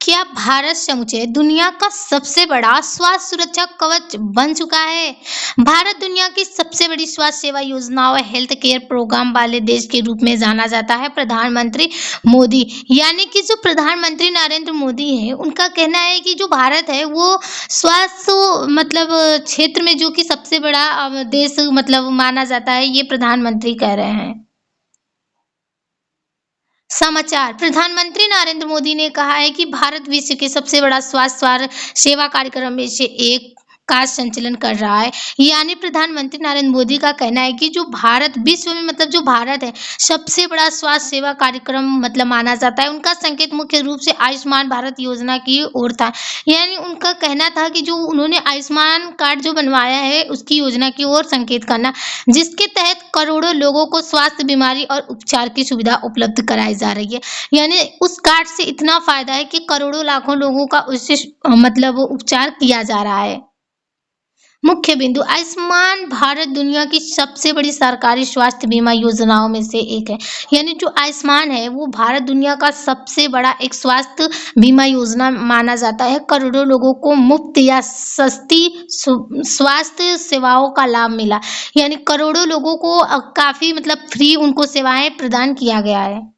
क्या भारत समूचे दुनिया का सबसे बड़ा स्वास्थ्य सुरक्षा कवच बन चुका है? भारत दुनिया की सबसे बड़ी स्वास्थ्य सेवा योजनाओं हेल्थ केयर प्रोग्राम वाले देश के रूप में जाना जाता है। प्रधानमंत्री मोदी यानी कि जो प्रधानमंत्री नरेंद्र मोदी है, उनका कहना है कि जो भारत है वो स्वास्थ्य क्षेत्र में जो कि सबसे बड़ा देश माना जाता है, ये प्रधानमंत्री कह रहे हैं। समाचार प्रधानमंत्री नरेंद्र मोदी ने कहा है कि भारत विश्व के सबसे बड़ा स्वास्थ्य सेवा कार्यक्रम में से एक का संचालन कर रहा है। यानी प्रधानमंत्री नरेंद्र मोदी का कहना है कि जो भारत विश्व में जो भारत है सबसे बड़ा स्वास्थ्य सेवा कार्यक्रम माना जाता है। उनका संकेत मुख्य रूप से आयुष्मान भारत योजना की ओर था। यानी उनका कहना था कि जो उन्होंने आयुष्मान कार्ड जो बनवाया है उसकी योजना की ओर संकेत करना, जिसके तहत करोड़ों लोगों को स्वास्थ्य बीमारी और उपचार की सुविधा उपलब्ध कराई जा रही है। यानी उस कार्ड से इतना फायदा है कि करोड़ों लाखों लोगों का उससे उपचार किया जा रहा है। मुख्य बिंदु आयुष्मान भारत दुनिया की सबसे बड़ी सरकारी स्वास्थ्य बीमा योजनाओं में से एक है। यानी जो आयुष्मान है वो भारत दुनिया का सबसे बड़ा एक स्वास्थ्य बीमा योजना माना जाता है। करोड़ों लोगों को मुफ्त या सस्ती स्वास्थ्य सेवाओं का लाभ मिला। यानी करोड़ों लोगों को काफी फ्री उनको सेवाएं प्रदान किया गया है।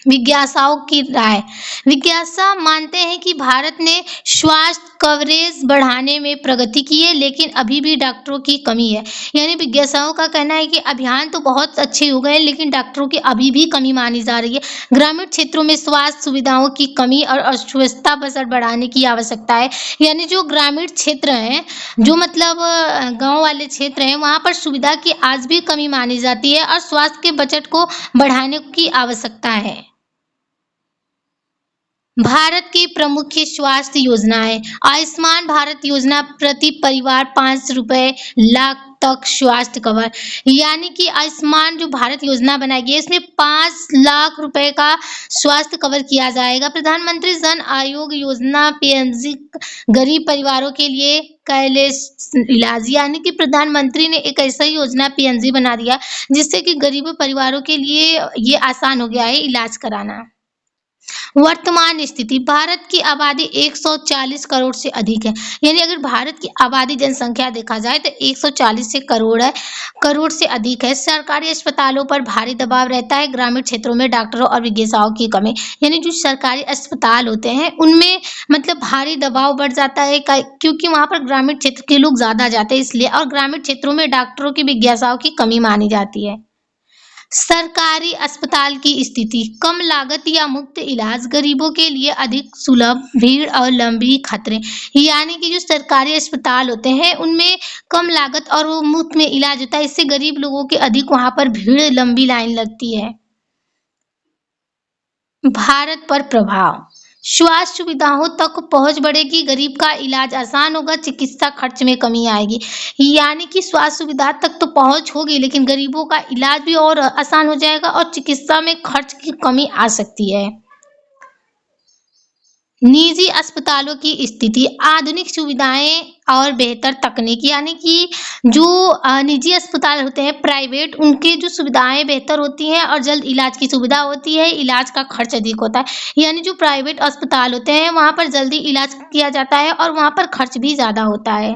विज्ञासाओं की राय विज्ञासा मानते हैं कि भारत ने स्वास्थ्य कवरेज बढ़ाने में प्रगति की है, लेकिन अभी भी डॉक्टरों की कमी है। यानी विज्ञासाओं का कहना है कि अभियान तो बहुत अच्छे हो गए, लेकिन डॉक्टरों की अभी भी कमी मानी जा रही है। ग्रामीण क्षेत्रों में स्वास्थ्य सुविधाओं की कमी और अस्वस्थता बजट बढ़ाने की आवश्यकता है। यानी जो ग्रामीण क्षेत्र हैं, जो गांव वाले क्षेत्र हैं, वहां पर सुविधा की आज भी कमी मानी जाती है और स्वास्थ्य के बजट को बढ़ाने की आवश्यकता है। भारत की प्रमुख स्वास्थ्य योजनाएं आयुष्मान भारत योजना प्रति परिवार 5 रुपए लाख तक स्वास्थ्य कवर। यानी कि आयुष्मान जो भारत योजना बनाई गई है इसमें 5 लाख रुपए का स्वास्थ्य कवर किया जाएगा। प्रधानमंत्री जन आयोग योजना पीएनजी गरीब परिवारों के लिए कैशलेस इलाज। यानी कि प्रधानमंत्री ने एक ऐसा योजना पीएनजी बना दिया जिससे कि गरीब परिवारों के लिए ये आसान हो गया है इलाज कराना। वर्तमान स्थिति भारत की आबादी 140 करोड़ से अधिक है। यानी अगर भारत की आबादी जनसंख्या देखा जाए तो 140 से करोड़ से अधिक है। सरकारी अस्पतालों पर भारी दबाव रहता है। ग्रामीण क्षेत्रों में डॉक्टरों और विज्ञासाओं की कमी। यानी जो सरकारी अस्पताल होते हैं उनमें भारी दबाव बढ़ जाता है, क्योंकि वहां पर ग्रामीण क्षेत्र के लोग ज्यादा जाते हैं इसलिए, और ग्रामीण क्षेत्रों में डॉक्टरों की विज्ञासाओं की कमी मानी जाती है। सरकारी अस्पताल की स्थिति कम लागत या मुफ्त इलाज, गरीबों के लिए अधिक सुलभ, भीड़ और लंबी खतरे। यानी कि जो सरकारी अस्पताल होते हैं उनमें कम लागत और वो मुफ्त में इलाज होता है, इससे गरीब लोगों की अधिक वहां पर भीड़, लंबी लाइन लगती है। भारत पर प्रभाव स्वास्थ्य सुविधाओं तक पहुंच बढ़ेगी, गरीब का इलाज आसान होगा, चिकित्सा खर्च में कमी आएगी। यानी कि स्वास्थ्य सुविधा तक तो पहुंच होगी, लेकिन गरीबों का इलाज भी और आसान हो जाएगा और चिकित्सा में खर्च की कमी आ सकती है। निजी अस्पतालों की स्थिति आधुनिक सुविधाएं और बेहतर तकनीक। यानी कि जो निजी अस्पताल होते हैं प्राइवेट, उनकी जो सुविधाएं बेहतर होती हैं और जल्द इलाज की सुविधा होती है, इलाज का खर्च अधिक होता है। यानी जो प्राइवेट अस्पताल होते हैं वहां पर जल्दी इलाज किया जाता है और वहां पर खर्च भी ज्यादा होता है।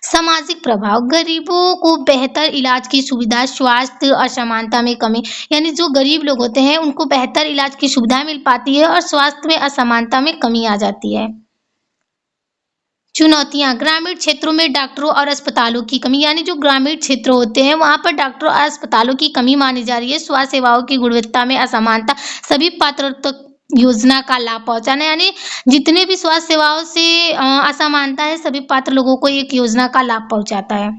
सामाजिक प्रभाव गरीबों को बेहतर इलाज की सुविधा, स्वास्थ्य असमानता में कमी। यानी जो गरीब लोग होते हैं उनको बेहतर इलाज की सुविधा मिल पाती है और स्वास्थ्य में असमानता में कमी आ जाती है। चुनौतियां ग्रामीण क्षेत्रों में डॉक्टरों और अस्पतालों की कमी। यानी जो ग्रामीण क्षेत्र होते हैं वहां पर डॉक्टरों और अस्पतालों की कमी मानी जा रही है। स्वास्थ्य सेवाओं की गुणवत्ता में असमानता, सभी पात्रों तक योजना का लाभ पहुंचाना। यानी जितने भी स्वास्थ्य सेवाओं से असमानता है, सभी पात्र लोगों को एक योजना का लाभ पहुंचाता है।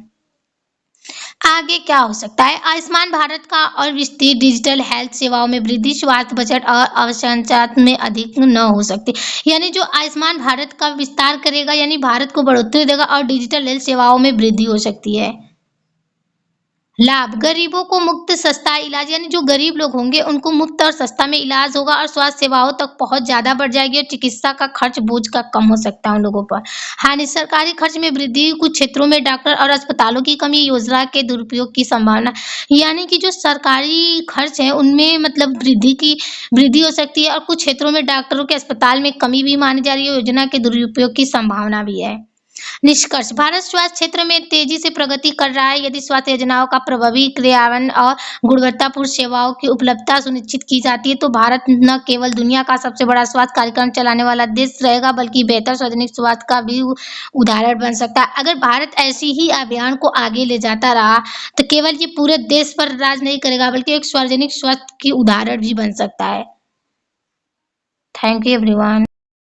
आगे क्या हो सकता है? आयुष्मान भारत का और विस्तृत डिजिटल हेल्थ सेवाओं में वृद्धि, स्वास्थ्य बजट और अवसंचार में अधिक न हो सकती। यानी जो आयुष्मान भारत का विस्तार करेगा, यानी भारत को बढ़ोतरी देगा और डिजिटल हेल्थ सेवाओं में वृद्धि हो सकती है। लाभ गरीबों को मुफ्त सस्ता इलाज यानी जो गरीब लोग होंगे उनको मुफ्त और सस्ता में इलाज होगा और स्वास्थ्य सेवाओं तक पहुंच ज़्यादा बढ़ जाएगी और चिकित्सा का खर्च बोझ का कम हो सकता है उन लोगों पर। हानि सरकारी खर्च में वृद्धि कुछ क्षेत्रों में डॉक्टर और अस्पतालों की कमी योजना के दुरुपयोग की संभावना यानी कि जो सरकारी खर्च है उनमें मतलब वृद्धि हो सकती है और कुछ क्षेत्रों में डॉक्टरों के अस्पताल में कमी भी मानी जा रही है योजना के दुरुपयोग की संभावना भी है। निष्कर्ष भारत स्वास्थ्य क्षेत्र में तेजी से प्रगति कर रहा है यदि स्वास्थ्य योजनाओं का प्रभावी क्रियान्वयन और गुणवत्तापूर्ण सेवाओं की उपलब्धता सुनिश्चित की जाती है तो भारत न केवल दुनिया का सबसे बड़ा स्वास्थ्य कार्यक्रम चलाने वाला देश रहेगा बल्कि बेहतर सार्वजनिक स्वास्थ्य का भी उदाहरण बन सकता है। अगर भारत ऐसी ही अभियान को आगे ले जाता रहा तो केवल ये पूरे देश पर राज नहीं करेगा बल्कि एक सार्वजनिक स्वास्थ्य की उदाहरण भी बन सकता है। Thank you everyone.